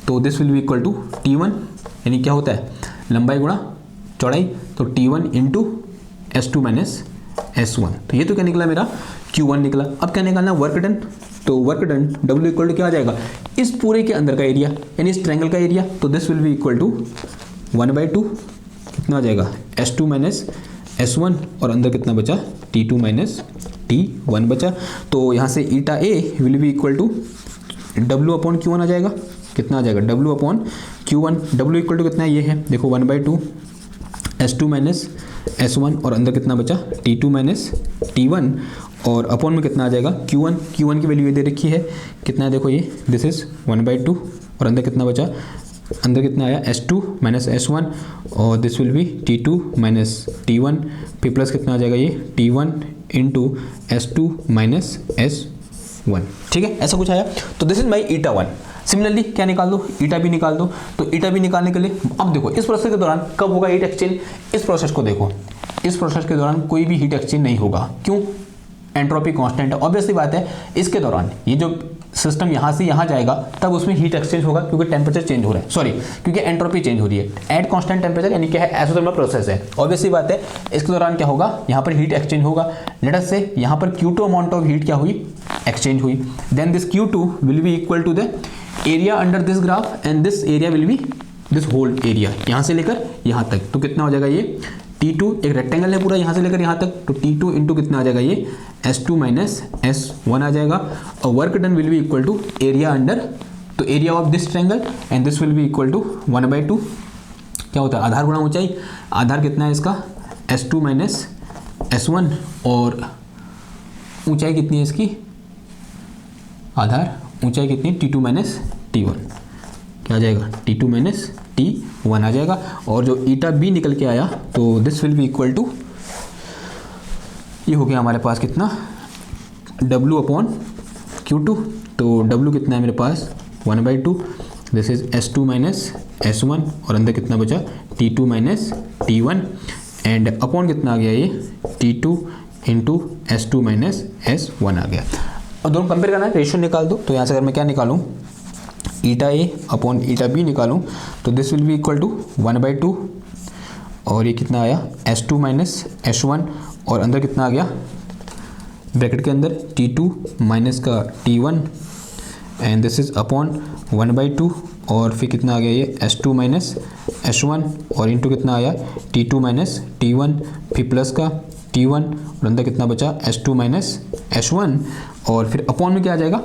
तो this will be equal to T1, यानी क्या होता है, लंबाई गुणा चौड़ाई, तो T1 into S2 minus S1। तो ये तो क्या निकला मेरा, Q1 निकला। अब क्या निकालना, वर्क डन, तो work done W equal to क्या आ जाएगा, इस पूरे के अंदर का एरिया, यानी इस ट्रायंगल का एरिया, तो this will be equal to 1/2, कितना आ जाएगा, S2 माइनस S1 और अंदर कितना बचा T2 माइनस T1 बचा। तो यहाँ से eta A will be equal to W upon Q1 आ जाएगा। कितना आ जाएगा W upon Q1। W equal to कितना है, ये है देखो 1/2 S2 माइनस S1 और अंदर कितना बचा T2 माइनस T1 और अपॉन में कितना आ जाएगा Q1। Q1 की वैल्यू ये दे रखी है कितना है, देखो ये दिस इज 1/2 और अंदर कितना बचा, अंदर कितना आया S2 माइनस S1 और this will B T2 minus T1 फिर प्लस कितना आ जाएगा ये T1 into S2 minus S1। ठीक है, ऐसा कुछ आया। तो this is my eta 1। Similarly क्या निकाल दो, ईटा भी निकाल दो। तो ईटा भी निकालने के लिए अब देखो इस प्रोसेस के दौरान कब होगा हीट एक्सचेंज, इस प्रोसेस को देखो, इस प्रोसेस के दौरान कोई भी हीट एक्सचेंज नहीं होगा। क्यों, एंट्रोपी कांस्टेंट है। ऑब्वियसली बात है इसके दौरान ये जो सिस्टम यहाँ से यहाँ जाएगा तब उसमें हीट एक्सचेंज होगा क्योंकि टेम्परेचर चेंज हो रहा है, सॉरी क्योंकि एंट्रोपी चेंज हो रही है एट कांस्टेंट टेम्परेचर, यानी क्या है एक्सोथर्मल प्रोसेस है। ऑब्वियसली बात है इसके दौरान क्या होगा, यहाँ पर हीट एक्सचेंज होगा। लेट अस से यहाँ पर Q2 अमाउंट ऑफ हीट क्या हुई, एक्सचेंज हुई। Then this Q2 will be equal to the area under this graph and this area will be this whole area, यहाँ से लेकर यहाँ तक। तो कितना हो जाएगा ये T2, एक रेक्टेंगल है पूरा यहाँ से लेकर यहाँ तक, तो T2 इंटू कितना आ जाएगा ये S2 माइनस S1 आ जाएगा। और work done will be equal to area under, तो area of this triangle and this will be equal to 1/2 क्या होता है आधार गुणा ऊंचाई। आधार कितना है इसका S2 माइनस S1 और ऊंचाई कितनी है इसकी, आधार ऊंचाई कितनी T2 माइनस T1 क्या आ जाएगा T2 माइनस T1 आ जाएगा। और जो ईटा बी निकल के आया तो this will be equal to, ये हो गया हमारे पास कितना W अपॉन Q2। तो W कितना है मेरे पास 1/2, this is S2 minus S1 और अंदर कितना बचा T2 minus T1 and upon कितना आ गया ये T2 into S2 minus S1 आ गया। और दोनों कंपेयर करना है, रेशियो निकाल दो। तो यहाँ से अगर मैं क्या निकालूँ ईटा ए अपॉन ईटा बी निकालूँ तो this will be equal to 1/2 और ये कितना आया S2 माइनस S1 और अंदर कितना आ गया ब्रैकेट के अंदर T2 माइनस का T1 and this is upon 1/2 और फिर कितना आ गया ये S2 माइनस S1 और इंटू कितना आया T2 माइनस T1 फिर प्लस का T1 और अंदर कितना बचा S2 माइनस S1 और फिर अपॉन में क्या आ जाएगा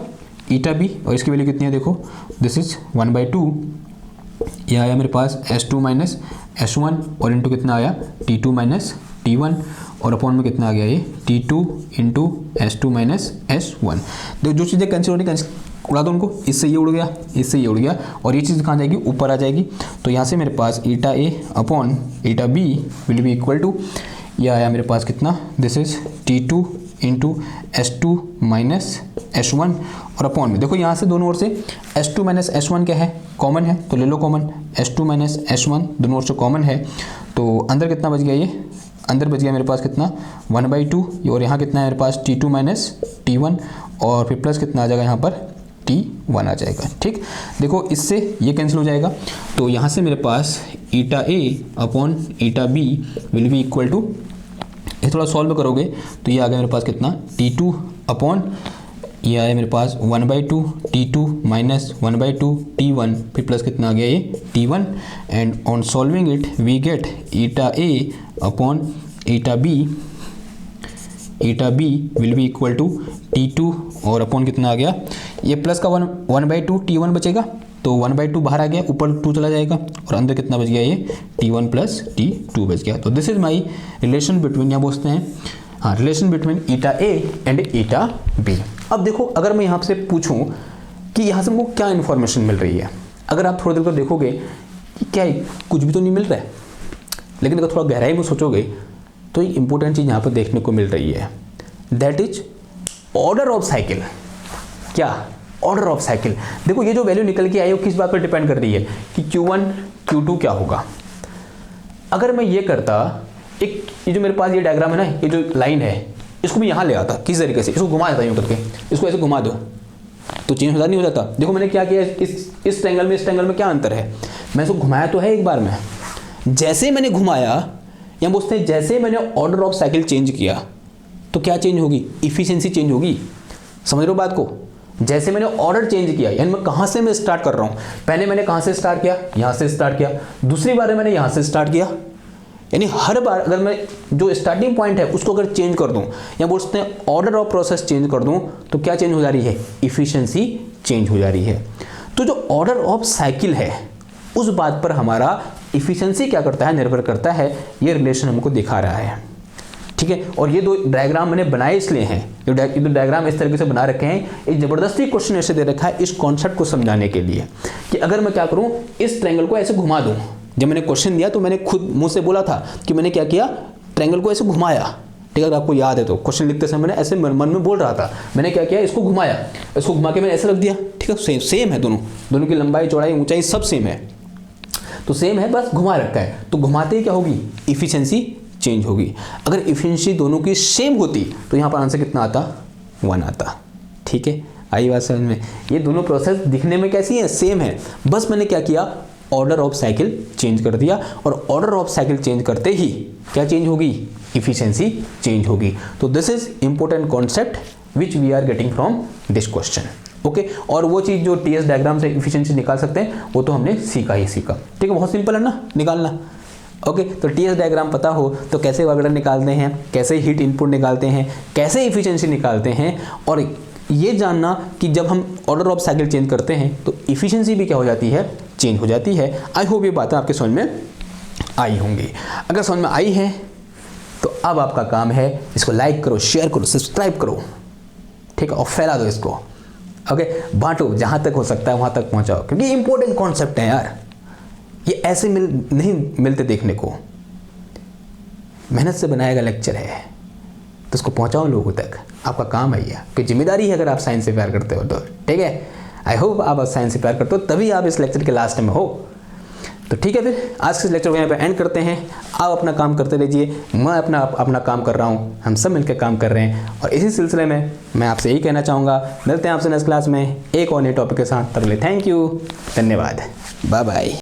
ईटा बी और इसकी वैल्यू कितनी है देखो दिस इज 1/2, यह आया मेरे पास S2 माइनस S1 और इंटू कितना आया T2 माइनस T1 और अपॉन में कितना आ गया ये T2 into S2 minus S1। देखो जो चीज़ें कैंसिल हो रही कैंसिल उड़ा दो उनको, इससे ये उड़ गया इससे ये उड़ गया और ये चीज़ कहाँ जाएगी ऊपर आ जाएगी। तो यहाँ से मेरे पास eta A upon eta B will be equal to, यह आया मेरे पास कितना this is T2 into S2 minus S1 और अपॉन में देखो यहाँ से दोनों ओर से S2 माइनस S1 क्या है कॉमन है तो ले लो कॉमन, S2 माइनस S1 दोनों ओर से कॉमन है। तो अंदर कितना बच गया ये, अंदर बच गया मेरे पास कितना 1/2 और यहाँ कितना है मेरे पास T2 माइनस T1 और फिर प्लस कितना आ जाएगा यहाँ पर T1 आ जाएगा। ठीक, देखो इससे ये कैंसिल हो जाएगा। तो यहाँ से मेरे पास eta A upon eta B will be equal to, ये थोड़ा सॉल्व करोगे तो ये आ गया मेरे पास कितना T2 अपॉन, ये आया मेरे पास 1/2 T2 माइनस 1/2 T1 फिर प्लस कितना आ गया ये T1 and on solving it we get eta A upon eta B will be equal to T2 और अपॉन कितना आ गया ये प्लस का 1/2 T1 बचेगा तो 1/2 बाहर आ गया ऊपर 2 चला जाएगा और अंदर कितना बच गया ये T1 प्लस T2 बच गया। तो this is my relation between, यहाँ बोलते हैं हाँ relation between eta A and eta B. अब देखो अगर मैं यहाँ से पूछूं कि यहाँ से हमको क्या इन्फॉर्मेशन मिल रही है, अगर आप थोड़ी देर को देखोगे कि क्या कुछ भी तो नहीं मिल रहा है, लेकिन अगर थोड़ा गहराई में सोचोगे तो एक इंपॉर्टेंट चीज़ यहाँ पर देखने को मिल रही है, that is order of cycle. क्या ऑर्डर ऑफ साइकिल, देखो ये जो वैल्यू निकल के आई वो किस बात पर डिपेंड कर रही है कि Q1 Q2 क्या होगा। अगर मैं ये करता, एक ये जो मेरे पास ये डायग्राम है ना, ये जो लाइन है इसको मैं यहाँ ले आता किस तरीके से, इसको घुमा देता यूँ करके, इसको ऐसे घुमा दो तो चेंज हो जाता नहीं हो जाता। देखो मैंने क्या किया इस ट्रायंगल में इस ट्रायंगल में क्या अंतर है, मैं इसको घुमाया तो है एक बार में, जैसे मैंने घुमाया या बोलते हैं जैसे मैंने ऑर्डर ऑफ साइकिल चेंज किया तो क्या चेंज होगी, इफिशियंसी चेंज होगी। समझ रहे हो बात को, जैसे मैंने ऑर्डर चेंज किया यानी मैं कहाँ से मैं स्टार्ट कर रहा हूँ, पहले मैंने कहाँ से स्टार्ट किया यहाँ से स्टार्ट किया, दूसरी बार मैंने यहाँ से स्टार्ट किया यानी हर बार अगर मैं जो स्टार्टिंग पॉइंट है उसको अगर चेंज कर दूं या बोल सकते हैं ऑर्डर ऑफ प्रोसेस चेंज कर दूं तो क्या चेंज हो जा रही है, इफिशिएंसी चेंज हो जा रही है। तो जो ऑर्डर ऑफ साइकिल है उस बात पर हमारा इफिशिएंसी क्या करता है, निर्भर करता है। ये रिलेशन हमको दिखा रहा है, ठीक है। और ये दो डायग्राम मैंने बनाए इसलिए हैं, ये दो डायग्राम इस तरीके से बना रखे हैं, एक जबरदस्ती क्वेश्चन ऐसे दे रखा है इस कॉन्सेप्ट को समझाने के लिए कि अगर मैं क्या करूं, इस ट्रायंगल को ऐसे घुमा दूं। जब मैंने क्वेश्चन दिया तो मैंने खुद मुंह से बोला था कि मैंने क्या किया, ट्रायंगल को ऐसे घुमाया, ठीक है। अगर आपको याद है तो क्वेश्चन लिखते समय मैंने ऐसे मन में बोल रहा था, मैंने क्या किया, इसको घुमाया, इसको घुमा के मैंने ऐसे रख दिया, ठीक है। सेम है, दोनों की लंबाई चौड़ाई ऊंचाई सब सेम है, तो सेम है, बस घुमा रखा है। तो घुमाते ही क्या होगी, इफिशिएंसी चेंज होगी। अगर इफिशिएंसी दोनों की सेम होती तो यहाँ पर आंसर कितना आता, 1 आता, ठीक है। आई बात समझ में। ये दोनों प्रोसेस दिखने में कैसी है, सेम है, बस मैंने क्या किया, ऑर्डर ऑफ साइकिल चेंज कर दिया। और ऑर्डर ऑफ साइकिल चेंज करते ही क्या चेंज होगी, इफिशिएंसी चेंज होगी। तो this is important concept which we are getting from this question, okay. और वो चीज़ जो टीएस डायग्राम से इफिशिएंसी निकाल सकते हैं वो तो हमने सीखा ही सीखा, ठीक है। बहुत सिंपल है ना निकालना, ओके। तो टीएस डायग्राम पता हो तो कैसे वर्क डन निकालते हैं, कैसे हीट इनपुट निकालते हैं, कैसे इफिशिएंसी निकालते हैं, और ये जानना कि जब हम ऑर्डर ऑफ साइकिल चेंज करते हैं तो इफिशिएंसी भी क्या हो जाती है, चेंज हो जाती है। आई होप ये बातें आपके समझ में आई होंगी। अगर समझ में आई है तो अब आपका काम है इसको लाइक करो, शेयर करो, सब्सक्राइब करो, ठीक है, और फैला दो इसको, ओके। बांटो, जहाँ तक हो सकता है वहाँ तक पहुँचाओ, क्योंकि इंपॉर्टेंट कॉन्सेप्ट है यार, ये ऐसे नहीं मिलते देखने को। मेहनत से बनाया गया लेक्चर है तो उसको पहुंचाओ लोगों तक, आपका काम है ये, कि जिम्मेदारी है अगर आप साइंस से प्यार करते हो तो, ठीक है। आई होप आप साइंस से प्यार करते हो तभी आप इस लेक्चर के लास्ट में हो। तो ठीक है, फिर आज के लेक्चर को यहाँ पे एंड करते हैं। आप अपना काम करते रहिए, मैं अपना काम कर रहा हूँ, हम सब मिलकर काम कर रहे हैं। और इसी सिलसिले में मैं आपसे यही कहना चाहूँगा, मिलते हैं आपसे नेक्स्ट क्लास में एक और नए टॉपिक के साथ। तब तक के लिए थैंक यू, धन्यवाद, बाय बाय।